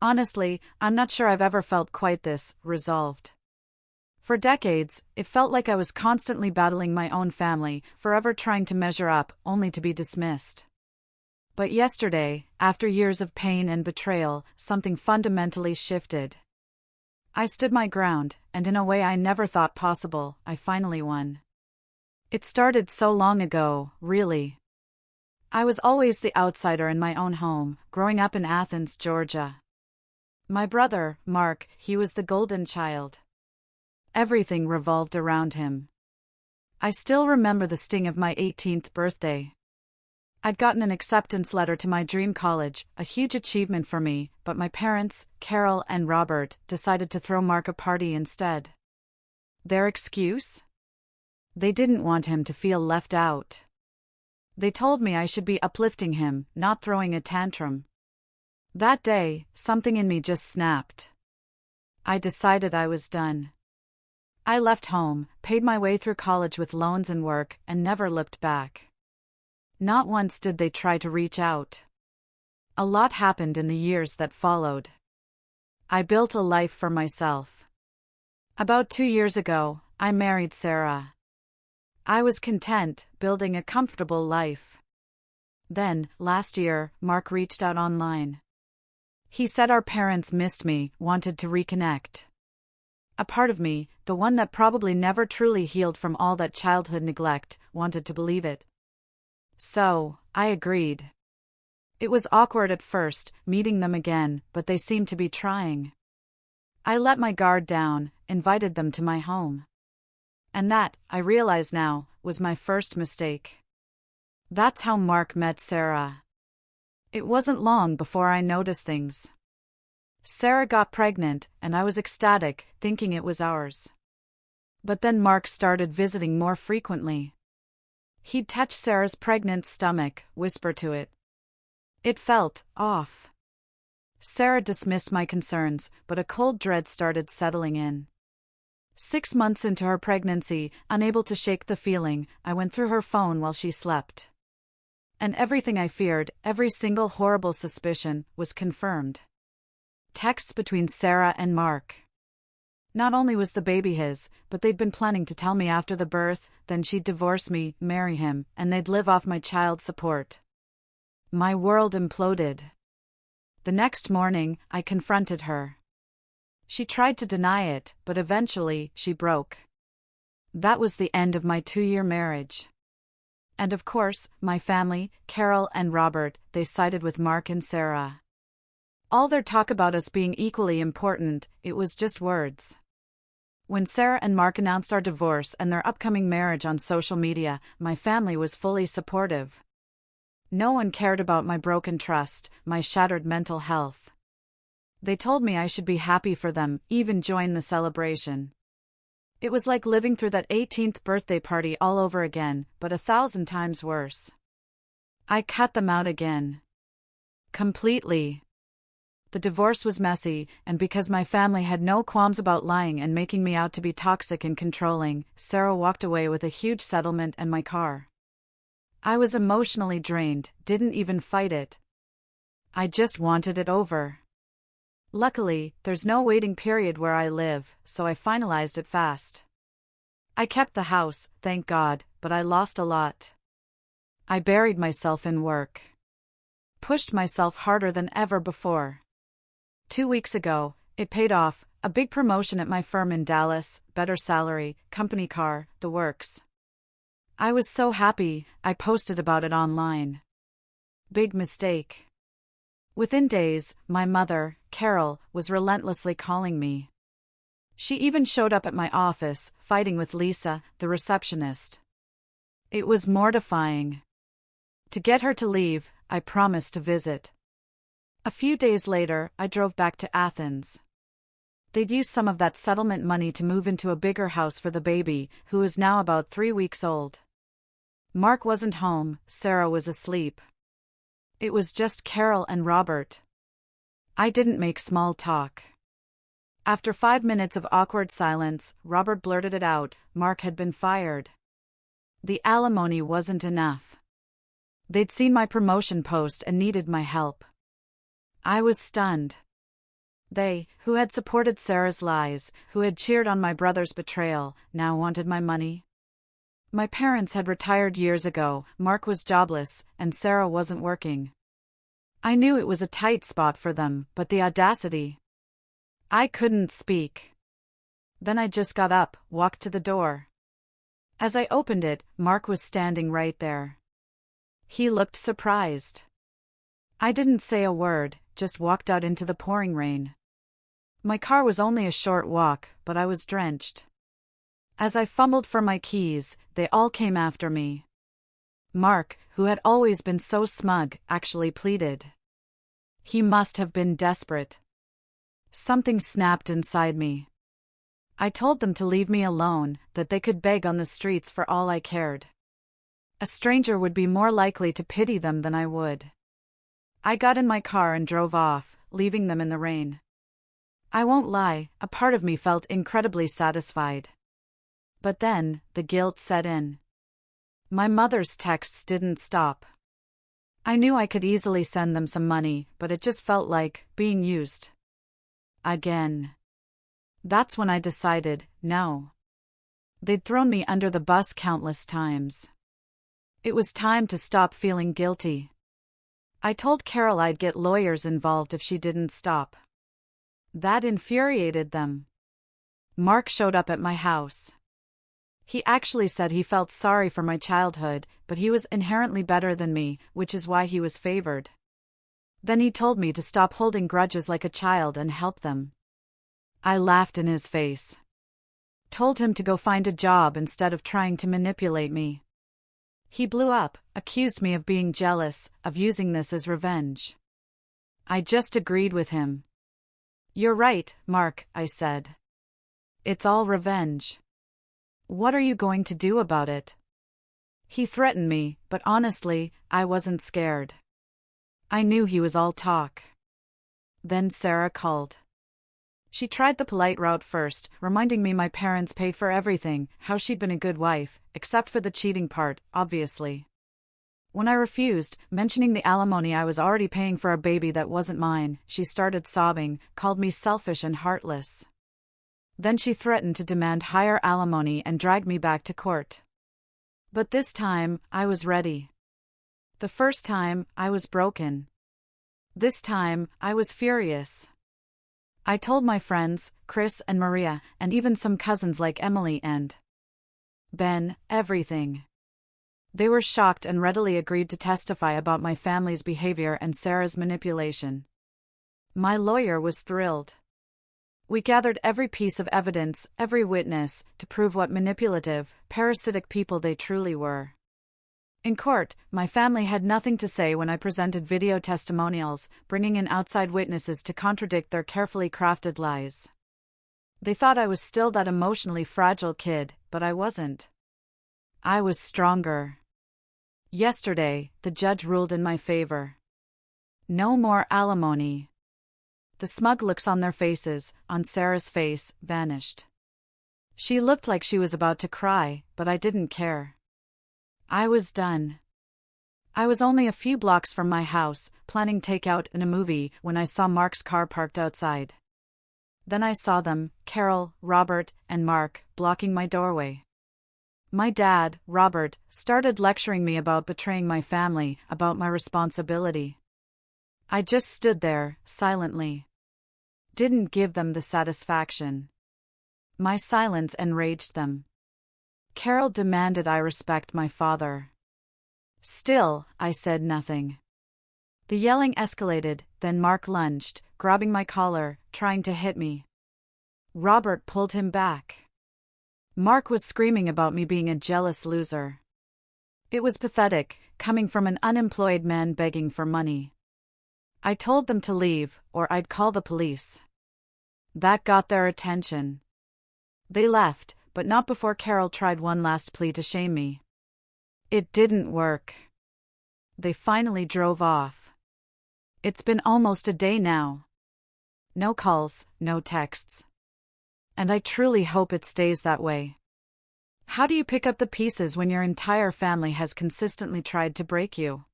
Honestly, I'm not sure I've ever felt quite this resolved. For decades, it felt like I was constantly battling my own family, forever trying to measure up, only to be dismissed. But yesterday, after years of pain and betrayal, something fundamentally shifted. I stood my ground, and in a way I never thought possible, I finally won. It started so long ago, really. I was always the outsider in my own home, growing up in Athens, Georgia. My brother, Mark, he was the golden child. Everything revolved around him. I still remember the sting of my 18th birthday. I'd gotten an acceptance letter to my dream college, a huge achievement for me, but my parents, Carol and Robert, decided to throw Mark a party instead. Their excuse? They didn't want him to feel left out. They told me I should be uplifting him, not throwing a tantrum. That day, something in me just snapped. I decided I was done. I left home, paid my way through college with loans and work, and never looked back. Not once did they try to reach out. A lot happened in the years that followed. I built a life for myself. About 2 years ago, I married Sarah. I was content, building a comfortable life. Then, last year, Mark reached out online. He said our parents missed me, wanted to reconnect. A part of me, the one that probably never truly healed from all that childhood neglect, wanted to believe it. So, I agreed. It was awkward at first, meeting them again, but they seemed to be trying. I let my guard down, invited them to my home. And that, I realize now, was my first mistake. That's how Mark met Sarah. It wasn't long before I noticed things. Sarah got pregnant, and I was ecstatic, thinking it was ours. But then Mark started visiting more frequently. He'd touch Sarah's pregnant stomach, whisper to it. It felt off. Sarah dismissed my concerns, but a cold dread started settling in. 6 months into her pregnancy, unable to shake the feeling, I went through her phone while she slept. And everything I feared, every single horrible suspicion, was confirmed. Texts between Sarah and Mark. Not only was the baby his, but they'd been planning to tell me after the birth, then she'd divorce me, marry him, and they'd live off my child support. My world imploded. The next morning, I confronted her. She tried to deny it, but eventually, she broke. That was the end of my 2-year marriage. And of course, my family, Carol and Robert, they sided with Mark and Sarah. All their talk about us being equally important, it was just words. When Sarah and Mark announced our divorce and their upcoming marriage on social media, my family was fully supportive. No one cared about my broken trust, my shattered mental health. They told me I should be happy for them, even join the celebration. It was like living through that 18th birthday party all over again, but 1,000 times worse. I cut them out again. Completely. The divorce was messy, and because my family had no qualms about lying and making me out to be toxic and controlling, Sarah walked away with a huge settlement and my car. I was emotionally drained, didn't even fight it. I just wanted it over. Luckily, there's no waiting period where I live, so I finalized it fast. I kept the house, thank God, but I lost a lot. I buried myself in work. Pushed myself harder than ever before. 2 weeks ago, it paid off, a big promotion at my firm in Dallas, better salary, company car, the works. I was so happy, I posted about it online. Big mistake. Within days, my mother, Carol, was relentlessly calling me. She even showed up at my office, fighting with Lisa, the receptionist. It was mortifying. To get her to leave, I promised to visit. A few days later, I drove back to Athens. They'd used some of that settlement money to move into a bigger house for the baby, who is now about 3 weeks old. Mark wasn't home, Sarah was asleep. It was just Carol and Robert. I didn't make small talk. After 5 minutes of awkward silence, Robert blurted it out, Mark had been fired. The alimony wasn't enough. They'd seen my promotion post and needed my help. I was stunned. They, who had supported Sarah's lies, who had cheered on my brother's betrayal, now wanted my money. My parents had retired years ago, Mark was jobless, and Sarah wasn't working. I knew it was a tight spot for them, but the audacity. I couldn't speak. Then I just got up, walked to the door. As I opened it, Mark was standing right there. He looked surprised. I didn't say a word, just walked out into the pouring rain. My car was only a short walk, but I was drenched. As I fumbled for my keys, they all came after me. Mark, who had always been so smug, actually pleaded. He must have been desperate. Something snapped inside me. I told them to leave me alone, that they could beg on the streets for all I cared. A stranger would be more likely to pity them than I would. I got in my car and drove off, leaving them in the rain. I won't lie, a part of me felt incredibly satisfied. But then, the guilt set in. My mother's texts didn't stop. I knew I could easily send them some money, but it just felt like being used. Again. That's when I decided, no. They'd thrown me under the bus countless times. It was time to stop feeling guilty. I told Carol I'd get lawyers involved if she didn't stop. That infuriated them. Mark showed up at my house. He actually said he felt sorry for my childhood, but he was inherently better than me, which is why he was favored. Then he told me to stop holding grudges like a child and help them. I laughed in his face. Told him to go find a job instead of trying to manipulate me. He blew up, accused me of being jealous, of using this as revenge. I just agreed with him. You're right, Mark, I said. It's all revenge. What are you going to do about it? He threatened me, but honestly, I wasn't scared. I knew he was all talk. Then Sarah called. She tried the polite route first, reminding me my parents paid for everything, how she'd been a good wife, except for the cheating part, obviously. When I refused, mentioning the alimony I was already paying for a baby that wasn't mine, she started sobbing, called me selfish and heartless. Then she threatened to demand higher alimony and drag me back to court. But this time, I was ready. The first time, I was broken. This time, I was furious. I told my friends, Chris and Maria, and even some cousins like Emily and Ben, everything. They were shocked and readily agreed to testify about my family's behavior and Sarah's manipulation. My lawyer was thrilled. We gathered every piece of evidence, every witness, to prove what manipulative, parasitic people they truly were. In court, my family had nothing to say when I presented video testimonials, bringing in outside witnesses to contradict their carefully crafted lies. They thought I was still that emotionally fragile kid, but I wasn't. I was stronger. Yesterday, the judge ruled in my favor. No more alimony. The smug looks on their faces, on Sarah's face, vanished. She looked like she was about to cry, but I didn't care. I was done. I was only a few blocks from my house, planning takeout and a movie, when I saw Mark's car parked outside. Then I saw them, Carol, Robert, and Mark, blocking my doorway. My dad, Robert, started lecturing me about betraying my family, about my responsibility. I just stood there, silently. Didn't give them the satisfaction. My silence enraged them. Carol demanded I respect my father. Still, I said nothing. The yelling escalated, then Mark lunged, grabbing my collar, trying to hit me. Robert pulled him back. Mark was screaming about me being a jealous loser. It was pathetic, coming from an unemployed man begging for money. I told them to leave, or I'd call the police. That got their attention. They left, but not before Carol tried one last plea to shame me. It didn't work. They finally drove off. It's been almost a day now. No calls, no texts. And I truly hope it stays that way. How do you pick up the pieces when your entire family has consistently tried to break you?